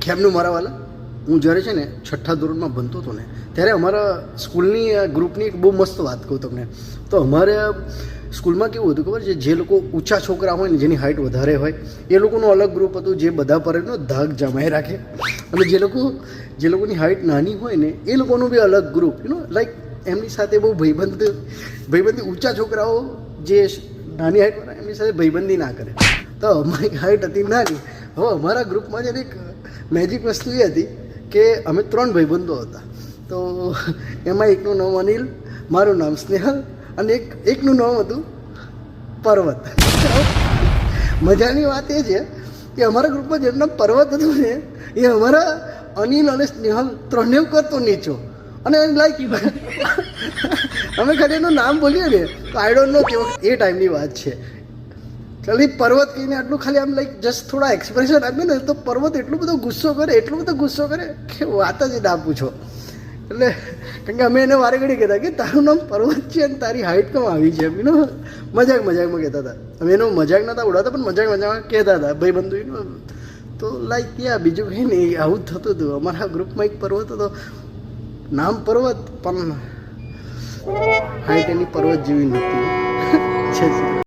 કેમનું મારા વાલા, હું જ્યારે છે ને 6ઠ્ઠા ધોરણમાં ભણતો હતો ને ત્યારે અમારા સ્કૂલની ગ્રુપની એક બહુ મસ્ત વાત કહું તમને. તો અમારે સ્કૂલમાં કેવું હતું ખબર છે, જે લોકો ઊંચા છોકરા હોય ને, જેની હાઇટ વધારે હોય, એ લોકોનું અલગ ગ્રુપ હતું, જે બધા પર એનો ધાક જમાઈ રાખે. અને જે લોકોની હાઇટ નાની હોય ને એ લોકોનું બી અલગ ગ્રુપ, લાઈક એમની સાથે બહુ ભાઈબંધી ઊંચા છોકરાઓ જે નાની હાઇટવાળા એમની સાથે ભાઈબંધી ના કરે. તો અમારી હાઇટ હતી નાની. હવે અમારા ગ્રુપમાં છે ને એક મેજિક વસ્તુ એ હતી કે અમે 3 ભાઈબંધો હતા. તો એમાં એકનું નામ અનિલ, મારું નામ સ્નેહલ અને એકનું નામ હતું પર્વત. મજાની વાત એ છે કે અમારા ગ્રુપમાં જેનું નામ પર્વત હતું ને એ અમારા અનિલ અને સ્નેહલ 3 કરતો નીચો. અને લાઈક અમે ખાલી એનું નામ બોલીએ ને તો આઈ ડોન્ટ નો કે એ ટાઈમની વાત છે. ખાલી પર્વત કહીને આટલું ખાલી આમ લાઈક જસ્ટ થોડા એક્સપ્રેશન આપ્યું ને તો પર્વત એટલો બધો ગુસ્સો કરે કે વાત જ ના પૂછો. એટલે કારણ કે અમે એને વારે ઘડી કહેતા કે તારું નામ પર્વત છે અને તારી હાઇટ કેમ આવી છે, મજાકમાં કહેતા હતા. અમે એનો મજાક નહોતા ઉડાવતા પણ મજાકમાં કહેતા હતા ભાઈબંધુ. તો લાઈક ત્યાં બીજું કંઈ નહીં, આવું જ થતું હતું. અમારા ગ્રુપમાં એક પર્વત હતો, નામ પર્વત પણ હાઇટ એની પર્વત જેવી નહોતી.